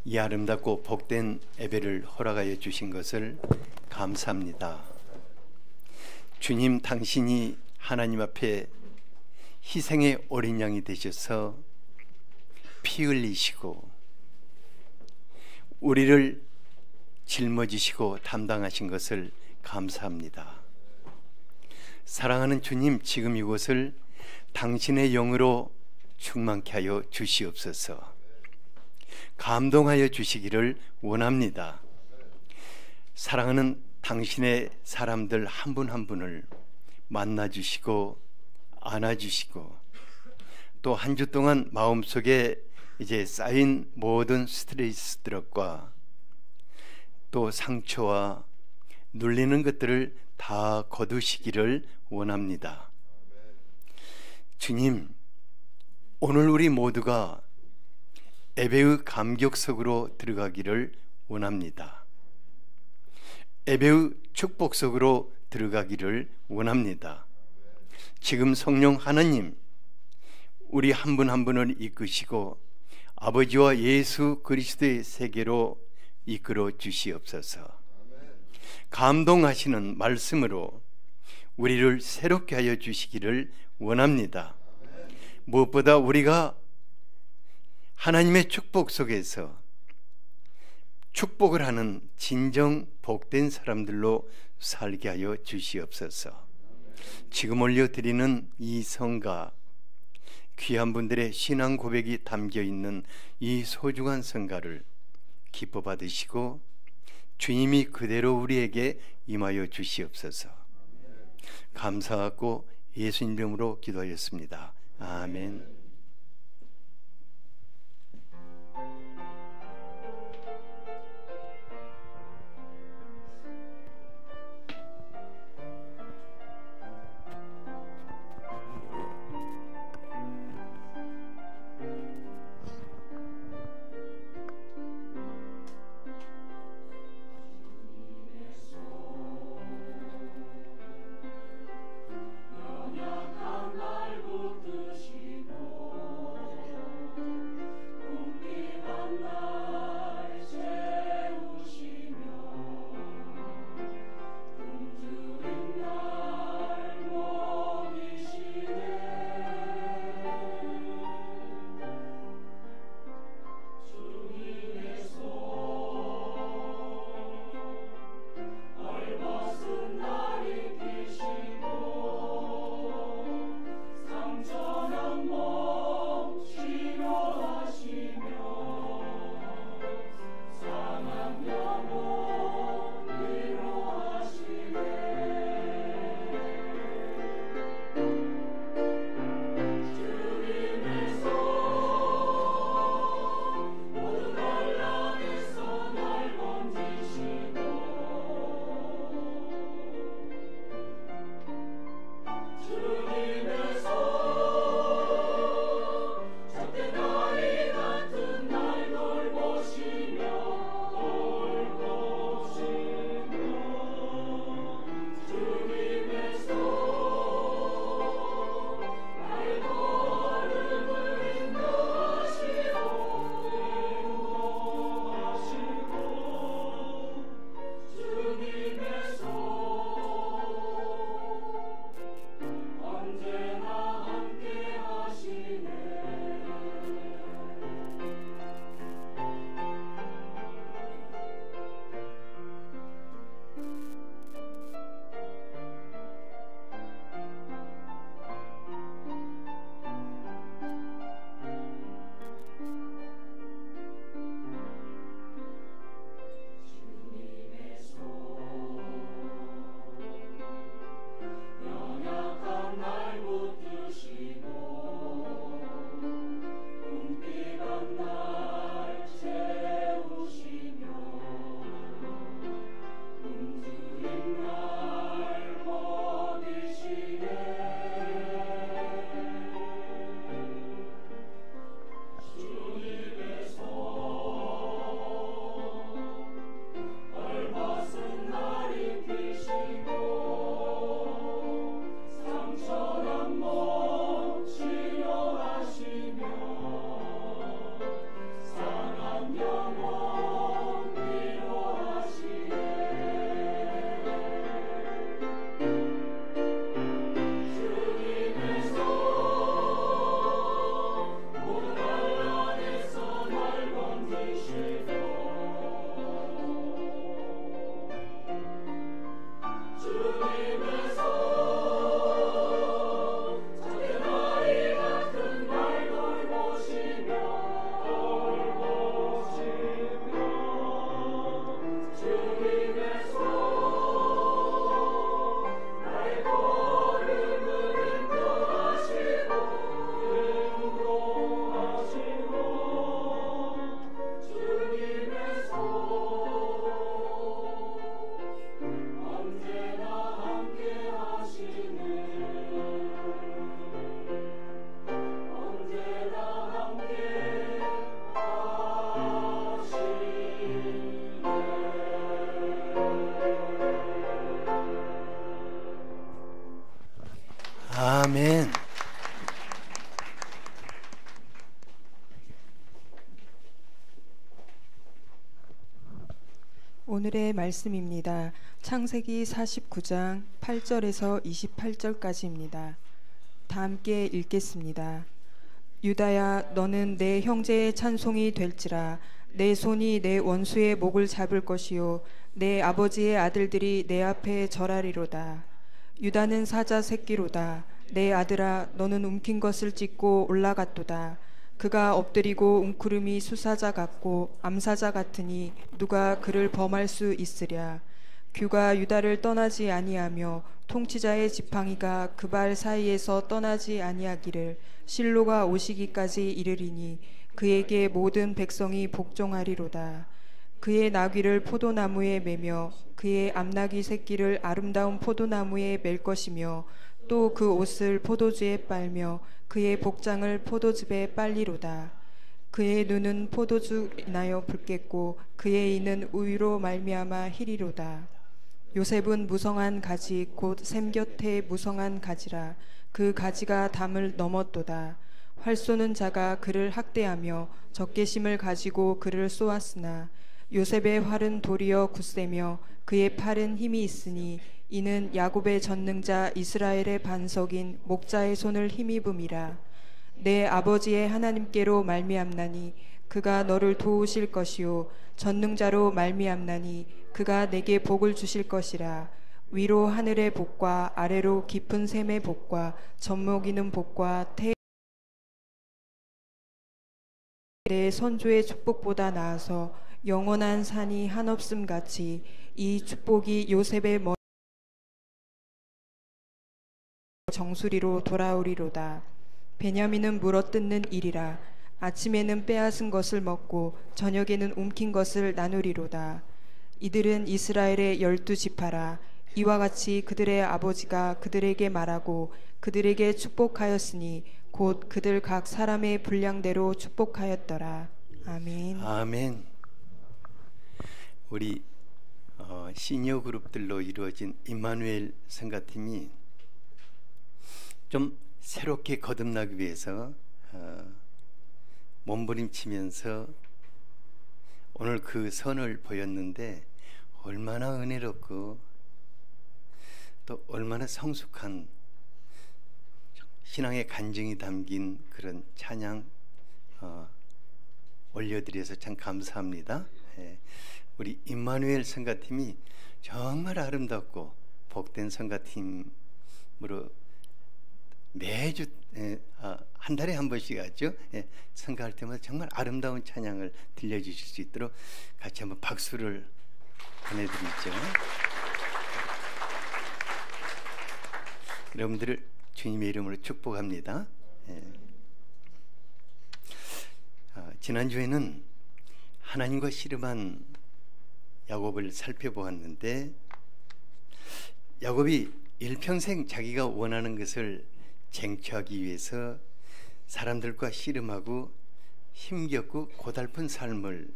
이 아름답고 복된 예배를 허락하여 주신 것을 감사합니다. 주님, 당신이 하나님 앞에 희생의 어린 양이 되셔서 피 흘리시고 우리를 짊어지시고 담당하신 것을 감사합니다. 사랑하는 주님, 지금 이곳을 당신의 영으로 충만케 하여 주시옵소서. 감동하여 주시기를 원합니다. 사랑하는 당신의 사람들 한 분 한 분을 만나주시고 안아주시고 또 한 주 동안 마음속에 이제 쌓인 모든 스트레스들과 또 상처와 눌리는 것들을 다 거두시기를 원합니다. 주님, 오늘 우리 모두가 예배의 감격 속으로 들어가기를 원합니다. 예배의 축복 속으로 들어가기를 원합니다. 지금 성령 하나님, 우리 한 분 한 분을 이끄시고 아버지와 예수 그리스도의 세계로 이끌어 주시옵소서. 감동하시는 말씀으로 우리를 새롭게 하여 주시기를 원합니다. 무엇보다 우리가 하나님의 축복 속에서 축복을 하는 진정 복된 사람들로 살게 하여 주시옵소서. 지금 올려드리는 이 성가, 귀한 분들의 신앙 고백이 담겨 있는 이 소중한 성가를 기뻐 받으시고 주님이 그대로 우리에게 임하여 주시옵소서. 감사하고 예수님 이름으로 기도하였습니다. 아멘. 연약한 날 붙드시고 오늘의 말씀입니다. 창세기 49장 8절에서 28절까지입니다. 다 함께 읽겠습니다. 유다야, 너는 내 형제의 찬송이 될지라. 내 손이 내 원수의 목을 잡을 것이요 내 아버지의 아들들이 내 앞에 절하리로다. 유다는 사자 새끼로다. 내 아들아, 너는 움킨 것을 찢고 올라갔도다. 그가 엎드리고 웅크름이 수사자 같고 암사자 같으니 누가 그를 범할 수 있으랴. 규가 유다를 떠나지 아니하며 통치자의 지팡이가 그 발 사이에서 떠나지 아니하기를 실로가 오시기까지 이르리니 그에게 모든 백성이 복종하리로다. 그의 나귀를 포도나무에 매며 그의 암나귀 새끼를 아름다운 포도나무에 맬 것이며 또 그 옷을 포도주에 빨며 그의 복장을 포도즙에 빨리로다. 그의 눈은 포도주 인하여 붉겠고 그의 이는 우유로 말미암아 희리로다. 요셉은 무성한 가지 곧 샘 곁에 무성한 가지라. 그 가지가 담을 넘었도다. 활 쏘는 자가 그를 학대하며 적개심을 가지고 그를 쏘았으나 요셉의 활은 도리어 굳세며 그의 팔은 힘이 있으니 이는 야곱의 전능자 이스라엘의 반석인 목자의 손을 힘입음이라. 내 아버지의 하나님께로 말미암나니 그가 너를 도우실 것이요 전능자로 말미암나니 그가 내게 복을 주실 것이라. 위로 하늘의 복과 아래로 깊은 샘의 복과 젖먹이는 복과 내 선조의 축복보다 나아서 영원한 산이 한없음 같이 이 축복이 요셉의 머리 정수리로 돌아오리로다. 베냐민은 물어뜯는 일이라. 아침에는 빼앗은 것을 먹고 저녁에는 움킨 것을 나누리로다. 이들은 이스라엘의 12지파라. 이와 같이 그들의 아버지가 그들에게 말하고 그들에게 축복하였으니 곧 그들 각 사람의 분량대로 축복하였더라. 아멘. 아멘. 우리 시니어 그룹들로 이루어진 임마누엘 성가팀이 좀 새롭게 거듭나기 위해서 몸부림치면서 오늘 그 선을 보였는데 얼마나 은혜롭고 또 얼마나 성숙한 신앙의 간증이 담긴 그런 찬양 올려드려서 참 감사합니다. 우리 임마누엘 성가팀이 정말 아름답고 복된 성가팀으로 매주 한 달에 한 번씩 하죠. 성가할 때마다 정말 아름다운 찬양을 들려주실 수 있도록 같이 한번 박수를 보내드리죠. 여러분들을 주님의 이름으로 축복합니다. 지난주에는 하나님과 씨름한 야곱을 살펴보았는데 야곱이 일평생 자기가 원하는 것을 쟁취하기 위해서 사람들과 씨름하고 힘겹고 고달픈 삶을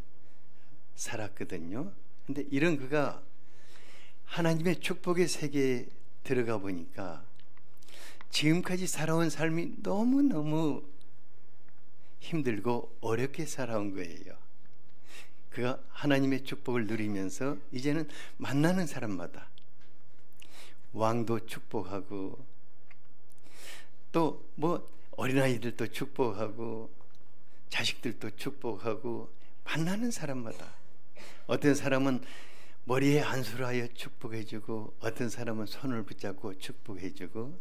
살았거든요. 근데 이런 그가 하나님의 축복의 세계에 들어가 보니까 지금까지 살아온 삶이 너무너무 힘들고 어렵게 살아온 거예요. 그가 하나님의 축복을 누리면서 이제는 만나는 사람마다 왕도 축복하고 또 뭐 어린아이들도 축복하고 자식들도 축복하고 만나는 사람마다 어떤 사람은 머리에 안수를 하여 축복해주고 어떤 사람은 손을 붙잡고 축복해주고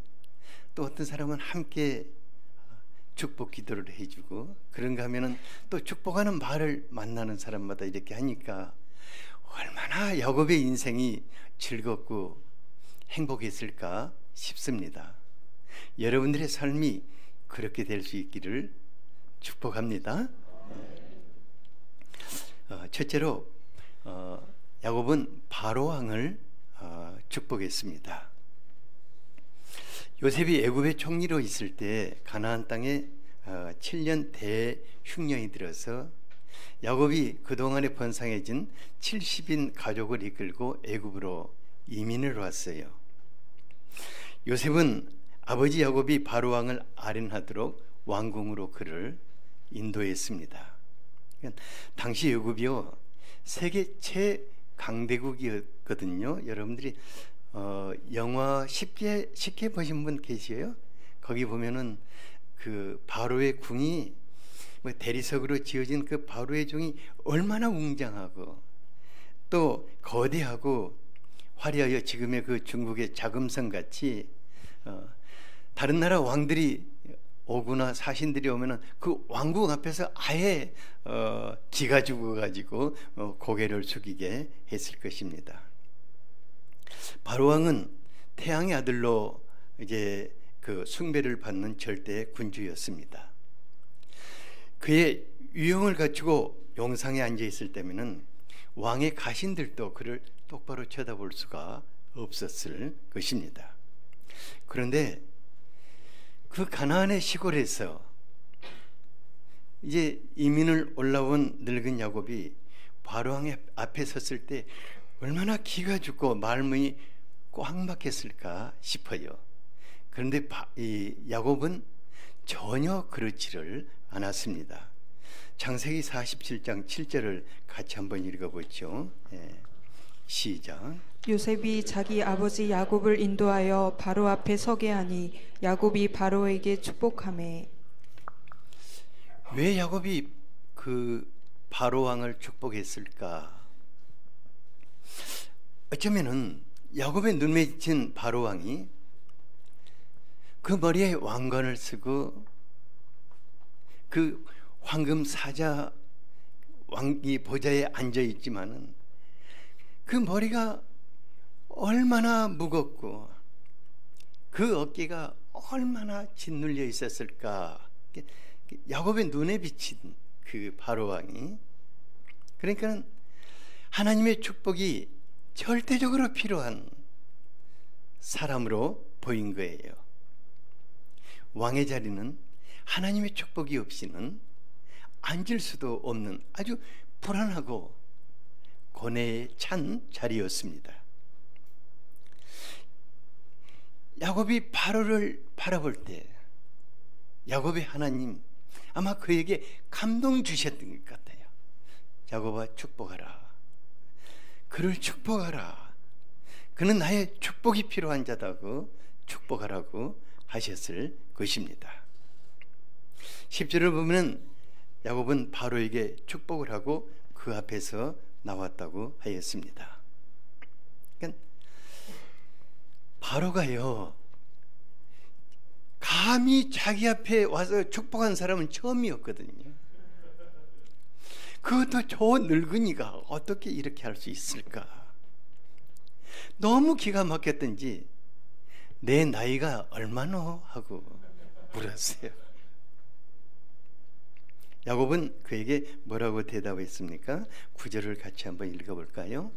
또 어떤 사람은 함께 축복 기도를 해주고 그런가 하면은 또 축복하는 말을 만나는 사람마다 이렇게 하니까 얼마나 야곱의 인생이 즐겁고 행복했을까 싶습니다. 여러분들의 삶이 그렇게 될 수 있기를 축복합니다. 첫째로 야곱은 바로 왕을 축복했습니다. 요셉이 애굽의 총리로 있을 때 가나안 땅에 7년 대흉년이 들어서 야곱이 그동안에 번성해진 70인 가족을 이끌고 애굽으로 이민을 왔어요. 요셉은 아버지 야곱이 바로 왕을 아련하도록 왕궁으로 그를 인도했습니다. 당시 애굽이요 세계 강대국이었거든요. 여러분들이 영화 쉽게 보신 분 계세요? 거기 보면은 그 바로의 궁이 대리석으로 지어진 그 바로의 궁이 얼마나 웅장하고 또 거대하고 화려하여 지금의 그 중국의 자금성 같이 다른 나라 왕들이 오거나 사신들이 오면은 그 왕국 앞에서 아예 기가 죽어가지고 고개를 숙이게 했을 것입니다. 바로 왕은 태양의 아들로 이제 그 숭배를 받는 절대 군주였습니다. 그의 유형을 갖추고 용상에 앉아 있을 때면은 왕의 가신들도 그를 똑바로 쳐다볼 수가 없었을 것입니다. 그런데 그 가나안의 시골에서 이제 이민을 올라온 늙은 야곱이 바로왕의 앞에 섰을 때 얼마나 기가 죽고 마음이 꽉 막혔을까 싶어요. 그런데 이 야곱은 전혀 그렇지를 않았습니다. 창세기 47장 7절을 같이 한번 읽어보죠. 시작. 요셉이 자기 아버지 야곱을 인도하여 바로 앞에 서게 하니 야곱이 바로에게 축복하매. 왜 야곱이 그 바로 왕을 축복했을까? 어쩌면은 야곱의 눈에 비친 바로 왕이 그 머리에 왕관을 쓰고 그 황금 사자 왕이 보좌에 앉아 있지만은 그 머리가 얼마나 무겁고 그 어깨가 얼마나 짓눌려 있었을까. 야곱의 눈에 비친 그 바로 왕이, 그러니까는 하나님의 축복이 절대적으로 필요한 사람으로 보인 거예요. 왕의 자리는 하나님의 축복이 없이는 앉을 수도 없는 아주 불안하고 고뇌에 찬 자리였습니다. 야곱이 바로를 바라볼 때 야곱의 하나님 아마 그에게 감동 주셨던 것 같아요. 야곱아, 축복하라. 그를 축복하라. 그는 나의 축복이 필요한 자다고 축복하라고 하셨을 것입니다. 10절을 보면 야곱은 바로에게 축복을 하고 그 앞에서 나왔다고 하였습니다. 그러니까 바로가요, 감히 자기 앞에 와서 축복한 사람은 처음이었거든요. 그것도 저 늙은이가 어떻게 이렇게 할 수 있을까? 너무 기가 막혔던지 내 나이가 얼마나 하고 물었어요. 야곱은 그에게 뭐라고 대답했습니까? 9절을 같이 한번 읽어볼까요?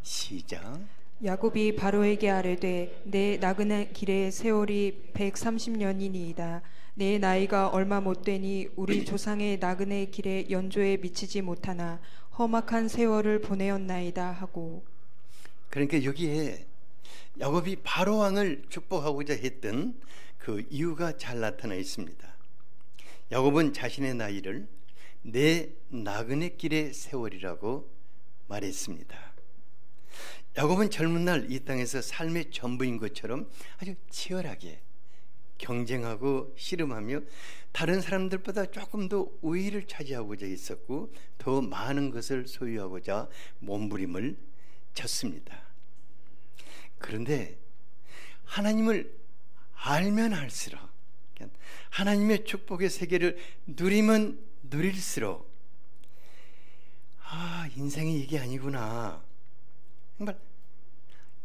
시작. 야곱이 바로에게 아뢰되 내 나그네 길의 세월이 130년이니이다. 내 나이가 얼마 못되니 우리 조상의 나그네 길의 연조에 미치지 못하나 험악한 세월을 보내었나이다 하고. 그러니까 여기에 야곱이 바로 왕을 축복하고자 했던 그 이유가 잘 나타나 있습니다. 야곱은 자신의 나이를 내 나그네 길의 세월이라고 말했습니다. 야곱은 젊은 날 이 땅에서 삶의 전부인 것처럼 아주 치열하게 경쟁하고 씨름하며 다른 사람들보다 조금 더 우위를 차지하고자 했었고 더 많은 것을 소유하고자 몸부림을 쳤습니다. 그런데 하나님을 알면 알수록, 하나님의 축복의 세계를 누리면 누릴수록 인생이 이게 아니구나, 정말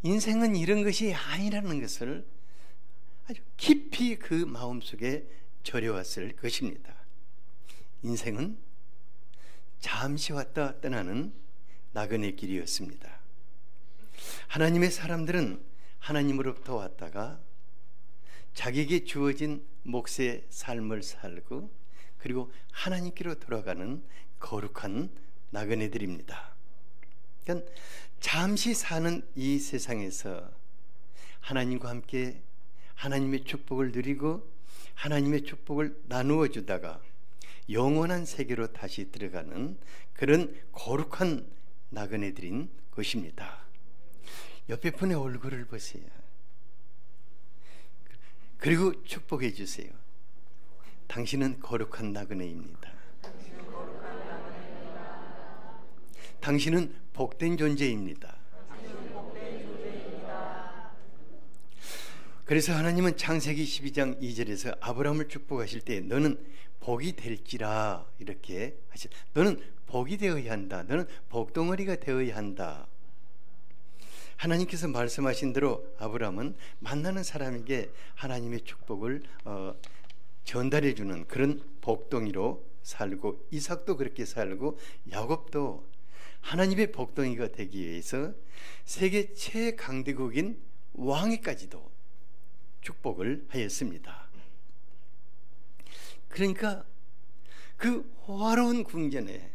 인생은 이런 것이 아니라는 것을 아주 깊이 그 마음속에 절여왔을 것입니다. 인생은 잠시 왔다 떠나는 나그네 길이었습니다. 하나님의 사람들은 하나님으로부터 왔다가 자기에게 주어진 몫의 삶을 살고 그리고 하나님께로 돌아가는 거룩한 나그네들입니다. 그러니까 잠시 사는 이 세상에서 하나님과 함께 하나님의 축복을 누리고 하나님의 축복을 나누어 주다가 영원한 세계로 다시 들어가는 그런 거룩한 나그네들인 것입니다. 옆에 분의 얼굴을 보세요. 그리고 축복해 주세요. 당신은 거룩한 나그네입니다. 당신은 복된 존재입니다. 그래서 하나님은 창세기 12장 2절에서 아브라함을 축복하실 때 너는 복이 될지라 이렇게 하셨. 너는 복이 되어야 한다. 너는 복덩어리가 되어야 한다. 하나님께서 말씀하신 대로 아브라함은 만나는 사람에게 하나님의 축복을 전달해 주는 그런 복덩이로 살고, 이삭도 그렇게 살고, 야곱도 하나님의 복덩이가 되기 위해서 세계 최강대국인 왕에까지도 축복을 하였습니다. 그러니까 그 호화로운 궁전에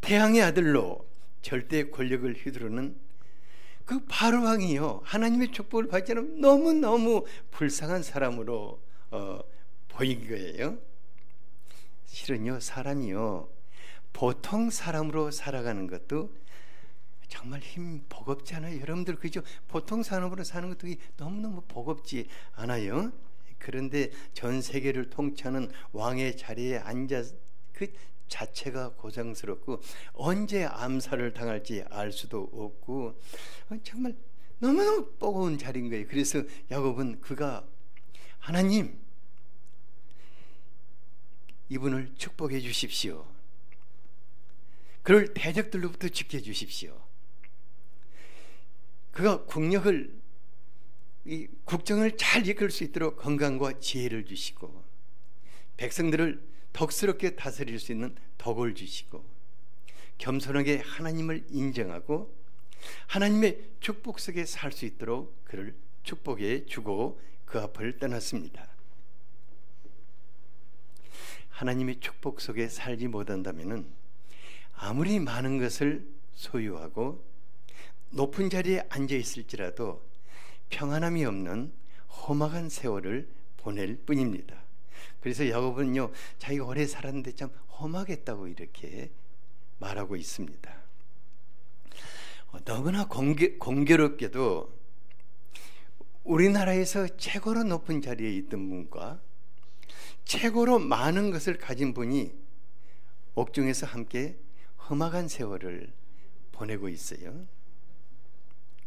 태양의 아들로 절대 권력을 휘두르는 그 바로왕이요, 하나님의 축복을 받지 않으면 너무너무 불쌍한 사람으로 보인 거예요. 실은요, 사람이요 보통 사람으로 살아가는 것도 정말 힘 버겁지 않아요? 여러분들 그죠? 보통 사람으로 사는 것도 너무너무 버겁지 않아요? 그런데 전 세계를 통치하는 왕의 자리에 앉아 그 자체가 고생스럽고 언제 암살을 당할지 알 수도 없고 정말 너무너무 버거운 자리인 거예요. 그래서 야곱은 그가 하나님 이분을 축복해 주십시오. 그를 대적들로부터 지켜 주십시오. 그가 국정을 잘 이끌 수 있도록 건강과 지혜를 주시고 백성들을 덕스럽게 다스릴 수 있는 덕을 주시고 겸손하게 하나님을 인정하고 하나님의 축복 속에 살 수 있도록 그를 축복해 주고 그 앞을 떠났습니다. 하나님의 축복 속에 살지 못한다면 아무리 많은 것을 소유하고 높은 자리에 앉아 있을지라도 평안함이 없는 험악한 세월을 보낼 뿐입니다. 그래서 야곱은요, 자기가 오래 살았는데 참 험하겠다고 이렇게 말하고 있습니다. 너무나 공교롭게도 우리나라에서 최고로 높은 자리에 있던 분과 최고로 많은 것을 가진 분이 옥중에서 함께 험악한 세월을 보내고 있어요.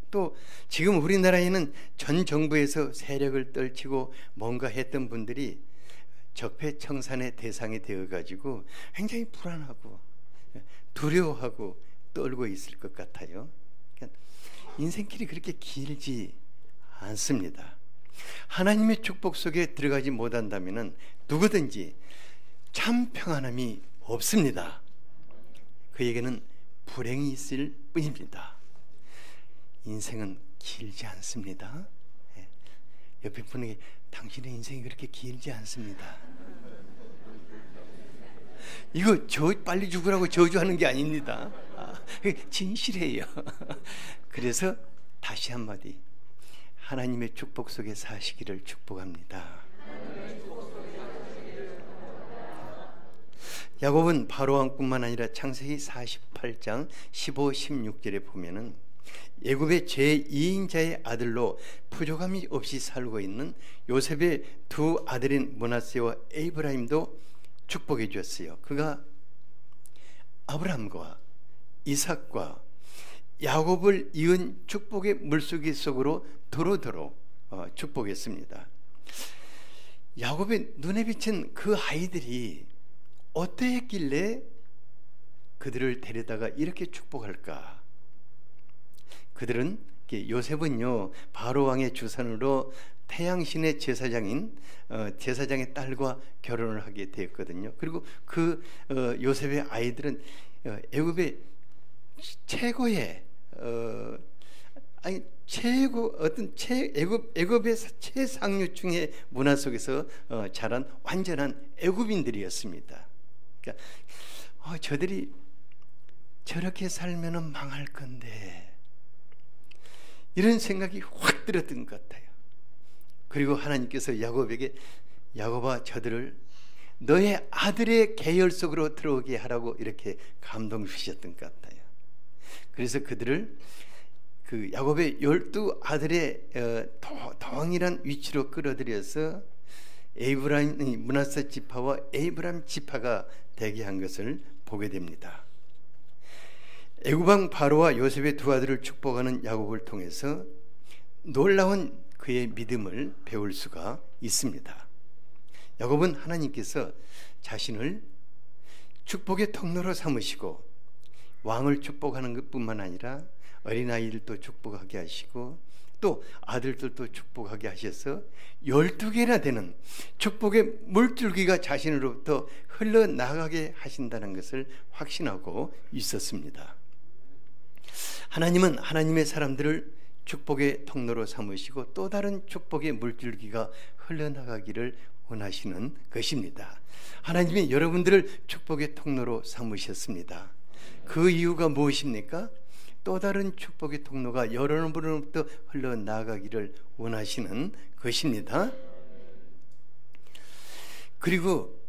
또 지금 우리나라에는 전 정부에서 세력을 떨치고 뭔가 했던 분들이 적폐청산의 대상이 되어가지고 굉장히 불안하고 두려워하고 떨고 있을 것 같아요. 그러니까 인생길이 그렇게 길지 않습니다. 하나님의 축복 속에 들어가지 못한다면 누구든지 참 평안함이 없습니다. 그에게는 불행이 있을 뿐입니다. 인생은 길지 않습니다. 옆에 분에게 당신의 인생이 그렇게 길지 않습니다. 이거 빨리 죽으라고 저주하는 게 아닙니다. 진실이에요. 그래서 다시 한마디, 하나님의 축복 속에 사시기를 축복합니다. 야곱은 바로왕뿐만 아니라 창세기 48장 15, 16절에 보면은 애굽의 제2인자의 아들로 부족함이 없이 살고 있는 요셉의 두 아들인 므낫세와 에브라임도 축복해 주었어요. 그가 아브라함과 이삭과 야곱을 이은 축복의 물속이 속으로 도로도로 축복했습니다. 야곱의 눈에 비친 그 아이들이 어떠했길래 그들을 데려다가 이렇게 축복할까? 그들은, 요셉은요 바로왕의 주선으로 태양신의 제사장의 딸과 결혼을 하게 되었거든요. 그리고 그 요셉의 아이들은 애굽의 최고의 애굽의 최상류층의 문화 속에서 자란 완전한 애굽인들이었습니다. 그러니까 저들이 저렇게 살면은 망할 건데 이런 생각이 확 들었던 것 같아요. 그리고 하나님께서 야곱에게 야곱아 저들을 너의 아들의 계열 속으로 들어오게 하라고 이렇게 감동 주셨던 것 같아요. 그래서 그들을 그 야곱의 12아들의 동일한 위치로 끌어들여서 에이브라임 므낫세 지파와 에이브라임 지파가 되게 한 것을 보게 됩니다. 애굽 왕 바로와 요셉의 두 아들을 축복하는 야곱을 통해서 놀라운 그의 믿음을 배울 수가 있습니다. 야곱은 하나님께서 자신을 축복의 통로로 삼으시고 왕을 축복하는 것뿐만 아니라 어린아이들도 축복하게 하시고 또 아들들도 축복하게 하셔서 12개나 되는 축복의 물줄기가 자신으로부터 흘러나가게 하신다는 것을 확신하고 있었습니다. 하나님은 하나님의 사람들을 축복의 통로로 삼으시고 또 다른 축복의 물줄기가 흘러나가기를 원하시는 것입니다. 하나님이 여러분들을 축복의 통로로 삼으셨습니다. 그 이유가 무엇입니까? 또 다른 축복의 통로가 여러분으로부터 흘러나가기를 원하시는 것입니다. 그리고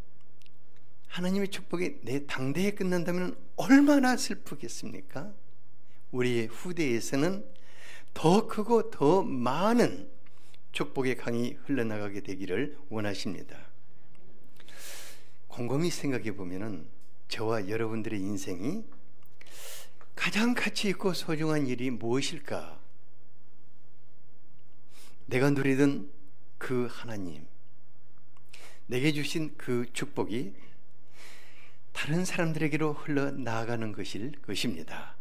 하나님의 축복이 내 당대에 끝난다면 얼마나 슬프겠습니까? 우리의 후대에서는 더 크고 더 많은 축복의 강이 흘러나가게 되기를 원하십니다. 곰곰이 생각해 보면은 저와 여러분들의 인생이 가장 가치 있고 소중한 일이 무엇일까? 내가 누리던 그 하나님, 내게 주신 그 축복이 다른 사람들에게로 흘러나가는 것일 것입니다.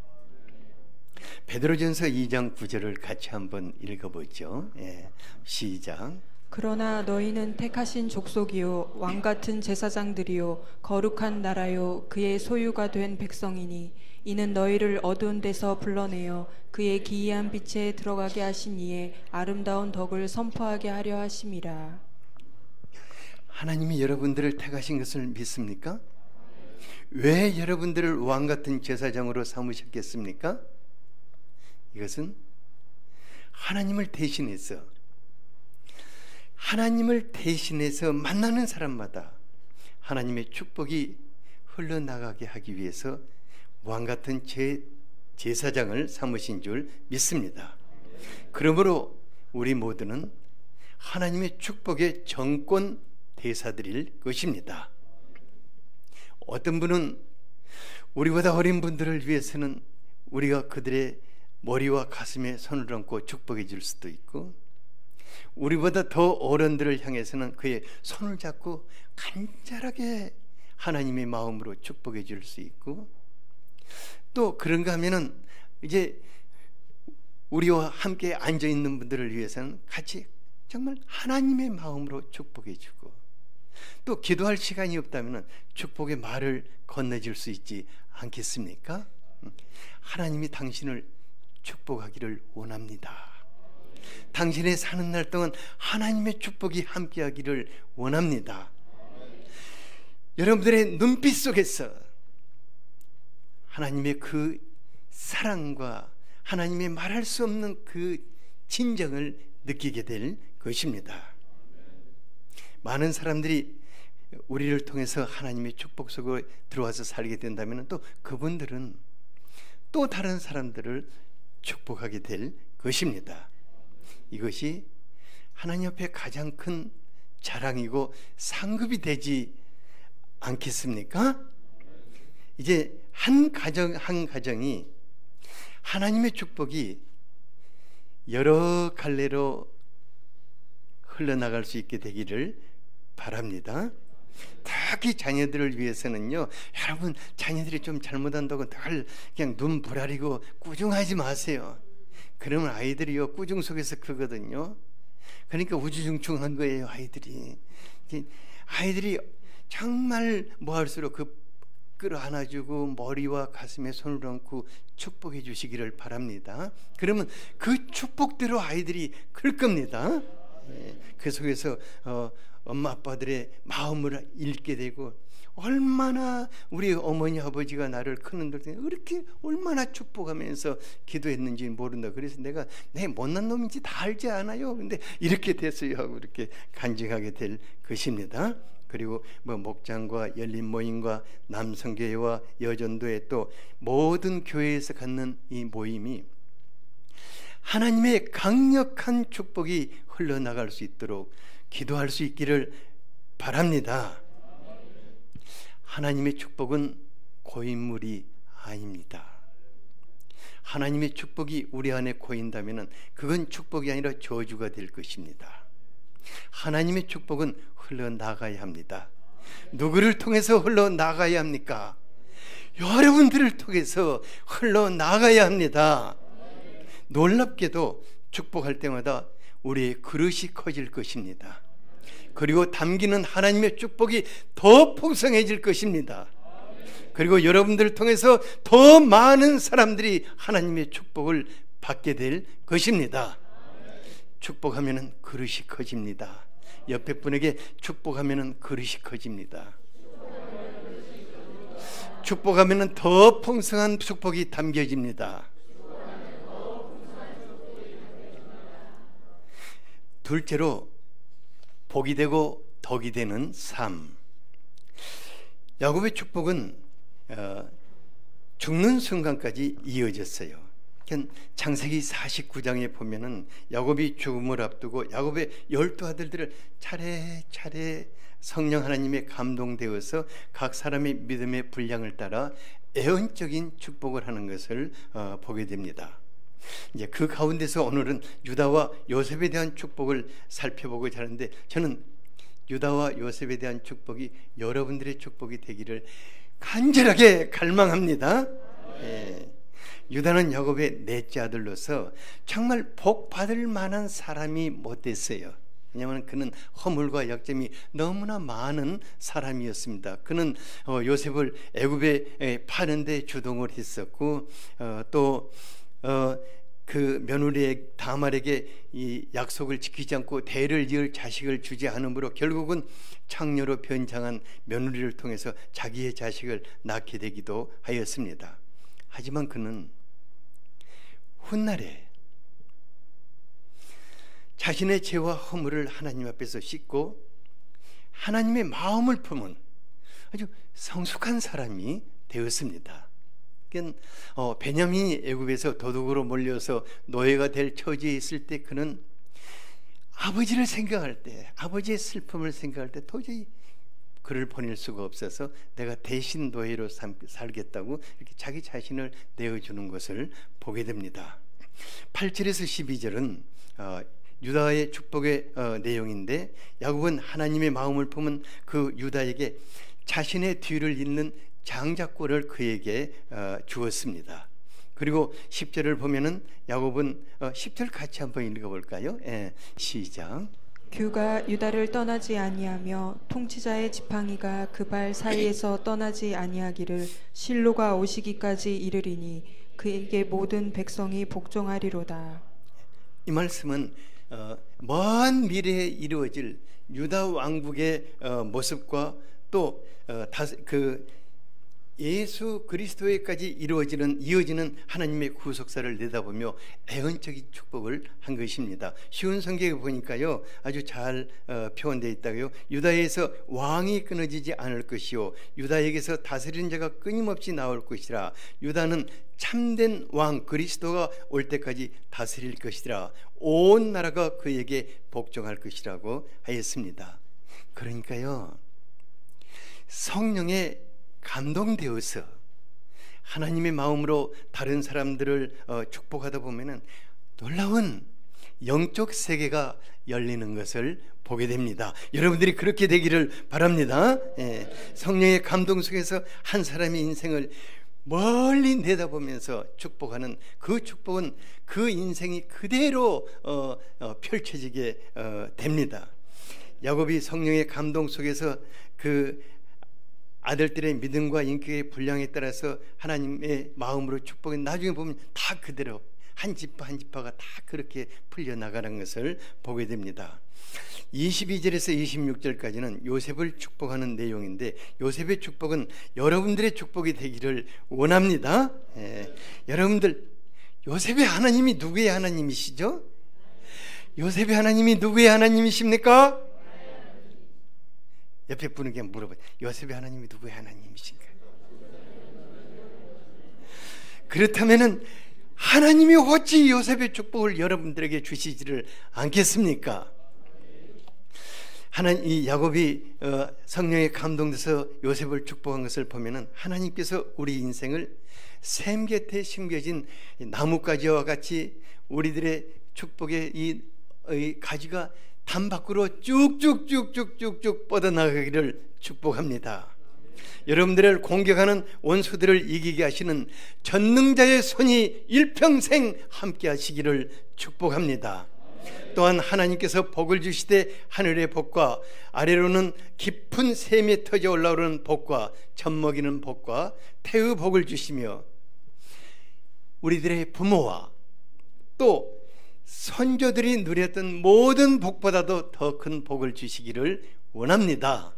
베드로전서 2장 9절을 같이 한번 읽어보죠. 시작. 그러나 너희는 택하신 족속이요 왕같은 제사장들이요 거룩한 나라요 그의 소유가 된 백성이니 이는 너희를 어두운 데서 불러내어 그의 기이한 빛에 들어가게 하신 이의 아름다운 덕을 선포하게 하려 하심이라. 하나님이 여러분들을 택하신 것을 믿습니까? 왜 여러분들을 왕같은 제사장으로 삼으셨겠습니까? 이것은 하나님을 대신해서 만나는 사람마다 하나님의 축복이 흘러나가게 하기 위해서 왕같은 제사장을 삼으신 줄 믿습니다. 그러므로 우리 모두는 하나님의 축복의 정권 대사들일 것입니다. 어떤 분은 우리보다 어린 분들을 위해서는 우리가 그들의 머리와 가슴에 손을 얹고 축복해 줄 수도 있고, 우리보다 더 어른들을 향해서는 그의 손을 잡고 간절하게 하나님의 마음으로 축복해 줄 수 있고, 또 그런가 하면은 이제 우리와 함께 앉아 있는 분들을 위해서는 같이 정말 하나님의 마음으로 축복해 주고, 또 기도할 시간이 없다면 축복의 말을 건네줄 수 있지 않겠습니까? 하나님이 당신을 축복하기를 원합니다. 당신의 사는 날 동안 하나님의 축복이 함께하기를 원합니다. 여러분들의 눈빛 속에서 하나님의 그 사랑과 하나님의 말할 수 없는 그 진정을 느끼게 될 것입니다. 많은 사람들이 우리를 통해서 하나님의 축복 속에 들어와서 살게 된다면 또 그분들은 또 다른 사람들을 축복하게 될 것입니다. 이것이 하나님 앞에 가장 큰 자랑이고 상급이 되지 않겠습니까? 이제 한 가정이 하나님의 축복이 여러 갈래로 흘러나갈 수 있게 되기를 바랍니다. 특히 자녀들을 위해서는요, 여러분 자녀들이 좀 잘못한다고 늘 그냥 눈 부라리고 꾸중하지 마세요. 그러면 아이들이요 꾸중 속에서 크거든요. 그러니까 우주중충한 거예요. 아이들이 정말 뭐할수록 그 끌어안아주고 머리와 가슴에 손을 얹고 축복해 주시기를 바랍니다. 그러면 그 축복대로 아이들이 클 겁니다. 그 속에서 엄마 아빠들의 마음을 읽게 되고, 얼마나 우리 어머니 아버지가 나를 크는데 이렇게 얼마나 축복하면서 기도했는지 모른다. 그래서 내가 내 못난 놈인지 다 알지 않아요. 근데 이렇게 됐어요 하고 이렇게 간증하게 될 것입니다. 그리고 뭐 목장과 열린 모임과 남성교회와 여전도회 또 모든 교회에서 갖는 이 모임이 하나님의 강력한 축복이 흘러나갈 수 있도록 기도할 수 있기를 바랍니다. 하나님의 축복은 고인물이 아닙니다. 하나님의 축복이 우리 안에 고인다면 그건 축복이 아니라 저주가 될 것입니다. 하나님의 축복은 흘러나가야 합니다. 누구를 통해서 흘러나가야 합니까? 여러분들을 통해서 흘러나가야 합니다. 놀랍게도 축복할 때마다 우리의 그릇이 커질 것입니다. 그리고 담기는 하나님의 축복이 더 풍성해질 것입니다. 그리고 여러분들을 통해서 더 많은 사람들이 하나님의 축복을 받게 될 것입니다. 축복하면 그릇이 커집니다. 옆에 분에게 축복하면 그릇이 커집니다. 축복하면 더 풍성한 축복이 담겨집니다. 둘째로 복이 되고 덕이 되는 삶. 야곱의 축복은 죽는 순간까지 이어졌어요. 창세기 49장에 보면은 야곱이 죽음을 앞두고 야곱의 12 아들들을 차례차례 성령 하나님에 감동되어서 각 사람의 믿음의 분량을 따라 애언적인 축복을 하는 것을 보게 됩니다. 이제 그 가운데서 오늘은 유다와 요셉에 대한 축복을 살펴보고자 하는데, 저는 유다와 요셉에 대한 축복이 여러분들의 축복이 되기를 간절하게 갈망합니다. 유다는 야곱의 넷째 아들로서 정말 복 받을 만한 사람이 못 됐어요. 왜냐하면 그는 허물과 약점이 너무나 많은 사람이었습니다. 그는 요셉을 애굽에 파는데 주동을 했었고, 또 그 며느리 다말에게 이 약속을 지키지 않고 대를 이을 자식을 주지 않으므로 결국은 창녀로 변장한 며느리를 통해서 자기의 자식을 낳게 되기도 하였습니다. 하지만 그는 훗날에 자신의 죄와 허물을 하나님 앞에서 씻고 하나님의 마음을 품은 아주 성숙한 사람이 되었습니다. 베냐민이 애굽에서 도둑으로 몰려서 노예가 될 처지에 있을 때 그는 아버지를 생각할 때, 아버지의 슬픔을 생각할 때 도저히 그를 보낼 수가 없어서 내가 대신 노예로 살겠다고 이렇게 자기 자신을 내어주는 것을 보게 됩니다. 8절에서 12절은 유다의 축복의 내용인데, 야곱은 하나님의 마음을 품은 그 유다에게 자신의 뒤를 잇는 장자권을 그에게 주었습니다. 그리고 10절을 보면은 야곱은 10절 같이 한번 읽어볼까요? 시작. 규가 유다를 떠나지 아니하며 통치자의 지팡이가 그 발 사이에서 떠나지 아니하기를 실로가 오시기까지 이르리니 그에게 모든 백성이 복종하리로다. 이 말씀은 먼 미래에 이루어질 유다 왕국의 모습과 또 예수 그리스도에까지 이어지는 하나님의 구속사를 내다보며 애언적인 축복을 한 것입니다. 쉬운 성경에 보니까요 아주 잘 표현되어 있다고요. 유다에서 왕이 끊어지지 않을 것이요 유다에게서 다스리는 자가 끊임없이 나올 것이라. 유다는 참된 왕 그리스도가 올 때까지 다스릴 것이라. 온 나라가 그에게 복종할 것이라고 하였습니다. 그러니까요, 성령의 감동되어서 하나님의 마음으로 다른 사람들을 축복하다 보면은 놀라운 영적 세계가 열리는 것을 보게 됩니다. 여러분들이 그렇게 되기를 바랍니다. 성령의 감동 속에서 한 사람의 인생을 멀리 내다보면서 축복하는 그 축복은 그 인생이 그대로 펼쳐지게 됩니다. 야곱이 성령의 감동 속에서 그 아들들의 믿음과 인격의 분량에 따라서 하나님의 마음으로 축복해 나중에 보면 다 그대로 한 지파 한 지파가 다 그렇게 풀려나가는 것을 보게 됩니다. 22절에서 26절까지는 요셉을 축복하는 내용인데, 요셉의 축복은 여러분들의 축복이 되기를 원합니다. 여러분들, 요셉의 하나님이 누구의 하나님이시죠? 요셉의 하나님이 누구의 하나님이십니까? 옆에 분에게 물어봐요. 요셉의 하나님이 누구의 하나님이신가? 그렇다면은 하나님이 어찌 요셉의 축복을 여러분들에게 주시지를 않겠습니까? 이 야곱이 성령에 감동돼서 요셉을 축복한 것을 보면은 하나님께서 우리 인생을 샘 곁에 심겨진 나뭇가지와 같이 우리들의 축복의 이 가지가 담 밖으로 쭉쭉쭉쭉쭉쭉 뻗어나가기를 축복합니다. 여러분들을 공격하는 원수들을 이기게 하시는 전능자의 손이 일평생 함께 하시기를 축복합니다. 또한 하나님께서 복을 주시되 하늘의 복과 아래로는 깊은 샘이 터져 올라오는 복과 젖먹이는 복과 태의 복을 주시며 우리들의 부모와 또 선조들이 누렸던 모든 복보다도 더 큰 복을 주시기를 원합니다.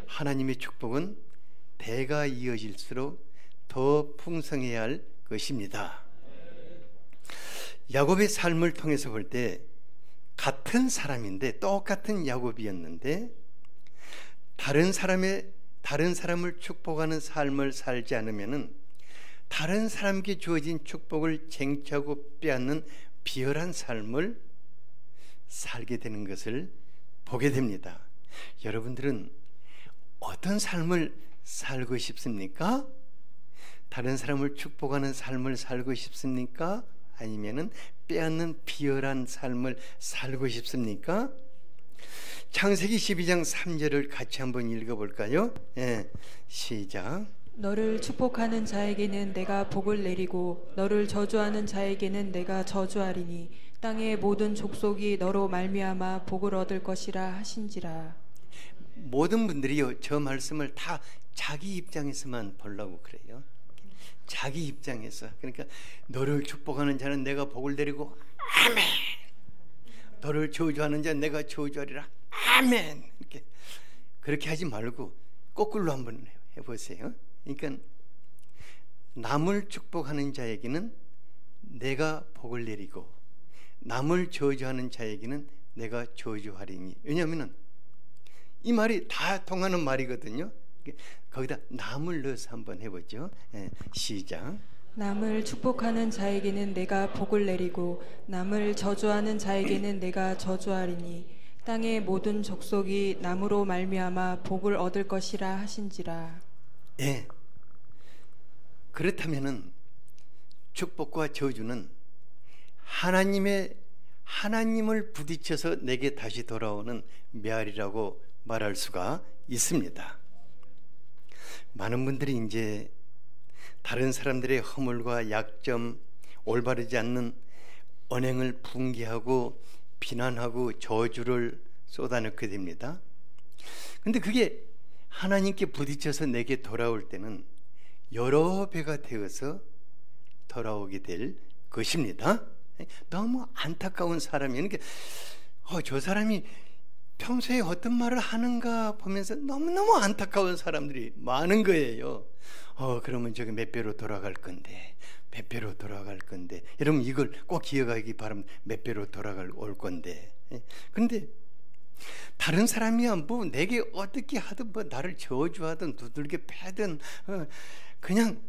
하나님의 축복은 대가 이어질수록 더 풍성해야 할 것입니다. 야곱의 삶을 통해서 볼 때 같은 사람인데 똑같은 야곱이었는데 다른 사람을 축복하는 삶을 살지 않으면은 다른 사람에게 주어진 축복을 쟁취하고 빼앗는 비열한 삶을 살게 되는 것을 보게 됩니다. 여러분들은 어떤 삶을 살고 싶습니까? 다른 사람을 축복하는 삶을 살고 싶습니까? 아니면은 빼앗는 비열한 삶을 살고 싶습니까? 창세기 12장 3절을 같이 한번 읽어볼까요? 시작. 너를 축복하는 자에게는 내가 복을 내리고 너를 저주하는 자에게는 내가 저주하리니 땅의 모든 족속이 너로 말미암아 복을 얻을 것이라 하신지라. 모든 분들이요, 저 말씀을 다 자기 입장에서만 보려고 그래요. 자기 입장에서. 그러니까 너를 축복하는 자는 내가 복을 내리고 아멘, 너를 저주하는 자는 내가 저주하리라 아멘. 그렇게 하지 말고 거꾸로 한번 해보세요. 그러니까 남을 축복하는 자에게는 내가 복을 내리고 남을 저주하는 자에게는 내가 저주하리니. 왜냐하면 이 말이 다 통하는 말이거든요. 거기다 남을 넣어서 한번 해보죠. 시작. 남을 축복하는 자에게는 내가 복을 내리고 남을 저주하는 자에게는 내가 저주하리니 땅의 모든 족속이 남으로 말미암아 복을 얻을 것이라 하신지라. 예. 그렇다면은 축복과 저주는 하나님을 부딪혀서 내게 다시 돌아오는 메아리라고 말할 수가 있습니다. 많은 분들이 이제 다른 사람들의 허물과 약점, 올바르지 않는 언행을 분개하고 비난하고 저주를 쏟아넣게 됩니다. 근데 그게 하나님께 부딪혀서 내게 돌아올 때는 여러 배가 되어서 돌아오게 될 것입니다. 너무 안타까운 사람이, 저 사람이 평소에 어떤 말을 하는가 보면서 너무너무 안타까운 사람들이 많은 거예요. 그러면 저기 몇 배로 돌아갈 건데, 몇 배로 돌아갈 건데. 여러분 이걸 꼭 기억하기 바랍니다. 몇 배로 올 건데. 그런데 다른 사람이야 뭐 내게 어떻게 하든 뭐 나를 저주하든 두들겨 패든 그냥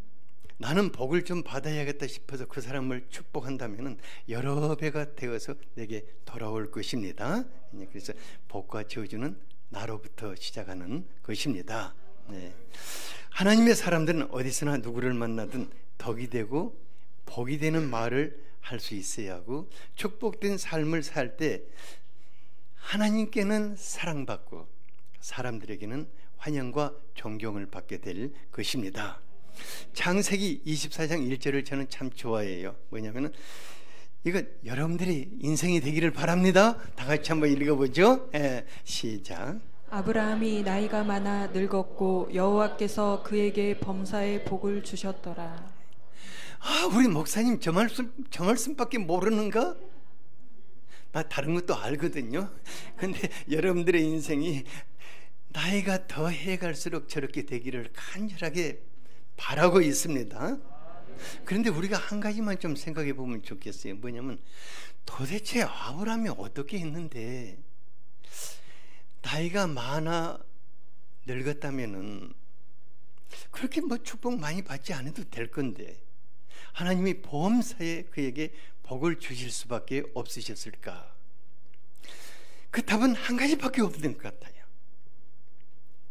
나는 복을 좀 받아야겠다 싶어서 그 사람을 축복한다면은 여러 배가 되어서 내게 돌아올 것입니다. 그래서 복과 저주는 나로부터 시작하는 것입니다. 네. 하나님의 사람들은 어디서나 누구를 만나든 덕이 되고 복이 되는 말을 할 수 있어야 하고, 축복된 삶을 살 때 하나님께는 사랑받고 사람들에게는 환영과 존경을 받게 될 것입니다. 창세기 24장 1절을 저는 참 좋아해요. 뭐냐면은 이거 여러분들이 인생이 되기를 바랍니다. 다 같이 한번 읽어보죠. 시작. 아브라함이 나이가 많아 늙었고 여호와께서 그에게 범사의 복을 주셨더라. 우리 목사님 저 말씀밖에 모르는가? 나 다른 것도 알거든요. 근데 여러분들의 인생이 나이가 더 해갈수록 저렇게 되기를 간절하게 바라고 있습니다. 그런데 우리가 한 가지만 좀 생각해 보면 좋겠어요. 뭐냐면 도대체 아브라함이 어떻게 했는데 나이가 많아 늙었다면은 그렇게 뭐 축복 많이 받지 않아도 될 건데 하나님이 범사에 그에게 복을 주실 수밖에 없으셨을까? 그 답은 한 가지밖에 없는 것 같아요.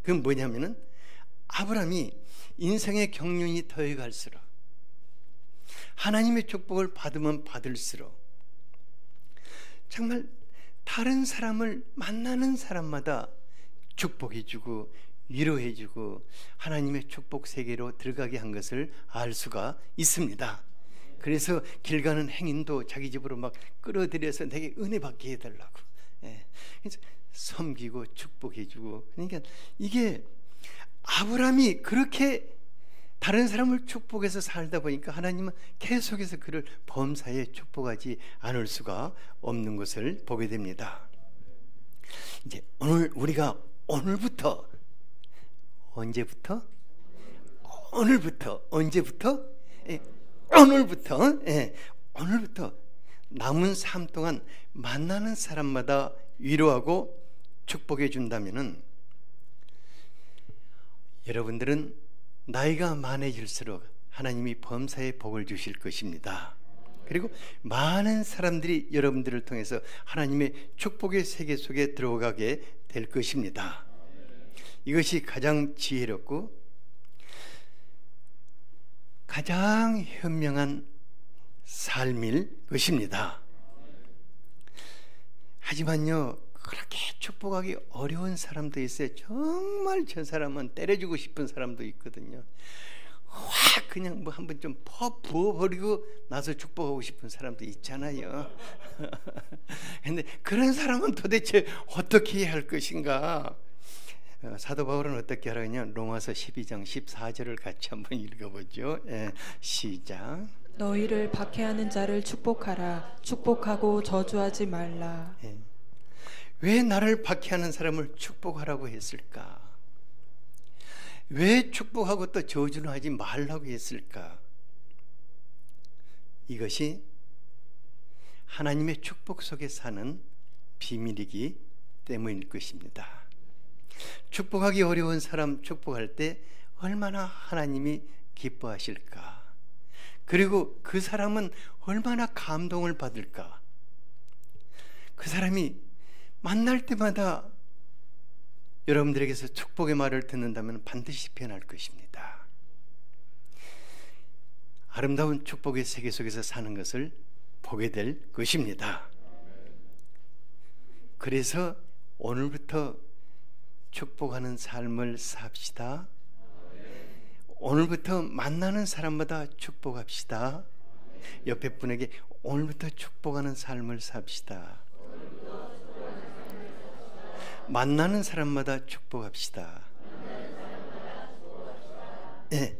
그건 뭐냐면은 아브라함이 인생의 경륜이 더해갈수록 하나님의 축복을 받으면 받을수록 정말 다른 사람을 만나는 사람마다 축복해주고 위로해주고 하나님의 축복 세계로 들어가게 한 것을 알 수가 있습니다. 그래서 길 가는 행인도 자기 집으로 막 끌어들여서 내게 은혜 받게 해달라고, 그래서 섬기고 축복해주고. 그러니까 이게 아브라함이 그렇게 다른 사람을 축복해서 살다 보니까 하나님은 계속해서 그를 범사에 축복하지 않을 수가 없는 것을 보게 됩니다. 이제 오늘 우리가 오늘부터 언제부터? 오늘부터 언제부터? 오늘부터 남은 삶 동안 만나는 사람마다 위로하고 축복해 준다면은 여러분들은 나이가 많아질수록 하나님이 범사에 복을 주실 것입니다. 그리고 많은 사람들이 여러분들을 통해서 하나님의 축복의 세계 속에 들어가게 될 것입니다. 이것이 가장 지혜롭고 가장 현명한 삶일 것입니다. 하지만요, 그렇게 축복하기 어려운 사람도 있어요. 정말 저 사람은 때려주고 싶은 사람도 있거든요. 확 그냥 뭐 한번 좀 부어버리고 나서 축복하고 싶은 사람도 있잖아요. 근데 그런 사람은 도대체 어떻게 해야 할 것인가? 사도 바울은 어떻게 하라냐? 로마서 12장 14절을 같이 한번 읽어보죠. 시작. 너희를 박해하는 자를 축복하라. 축복하고 저주하지 말라. 왜 나를 박해하는 사람을 축복하라고 했을까? 왜 축복하고 또 저주는 하지 말라고 했을까? 이것이 하나님의 축복 속에 사는 비밀이기 때문일 것입니다. 축복하기 어려운 사람 축복할 때 얼마나 하나님이 기뻐하실까? 그리고 그 사람은 얼마나 감동을 받을까? 그 사람이 만날 때마다 여러분들에게서 축복의 말을 듣는다면 반드시 변할 것입니다. 아름다운 축복의 세계 속에서 사는 것을 보게 될 것입니다. 그래서 오늘부터 축복하는 삶을 삽시다. 오늘부터 만나는 사람마다 축복합시다. 옆에 분에게 오늘부터 축복하는 삶을 삽시다. 만나는 사람마다 축복합시다. 네.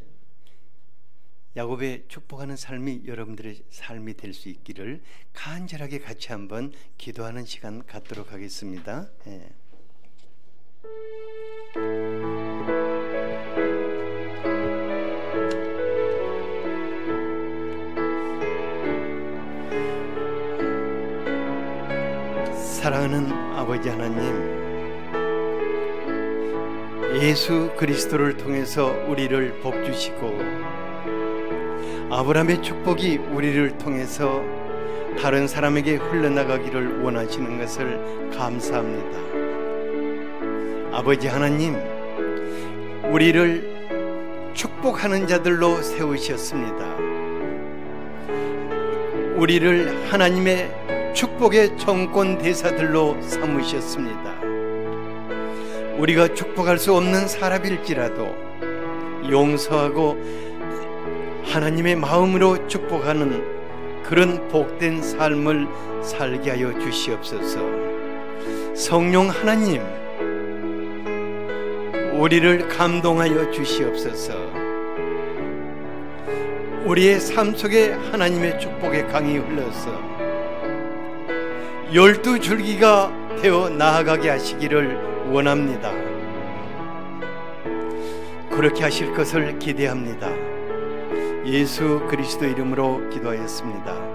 야곱의 축복하는 삶이 여러분들의 삶이 될 수 있기를 간절하게 같이 한번 기도하는 시간 갖도록 하겠습니다. 네. 사랑하는 아버지 하나님, 예수 그리스도를 통해서 우리를 복주시고 아브라함의 축복이 우리를 통해서 다른 사람에게 흘러나가기를 원하시는 것을 감사합니다. 아버지 하나님, 우리를 축복하는 자들로 세우셨습니다. 우리를 하나님의 축복의 정권 대사들로 삼으셨습니다. 우리가 축복할 수 없는 사람일지라도 용서하고 하나님의 마음으로 축복하는 그런 복된 삶을 살게 하여 주시옵소서. 성령 하나님, 우리를 감동하여 주시옵소서. 우리의 삶 속에 하나님의 축복의 강이 흘러서 12줄기가 되어 나아가게 하시기를 원합니다. 그렇게 하실 것을 기대합니다. 예수 그리스도 이름으로 기도하였습니다.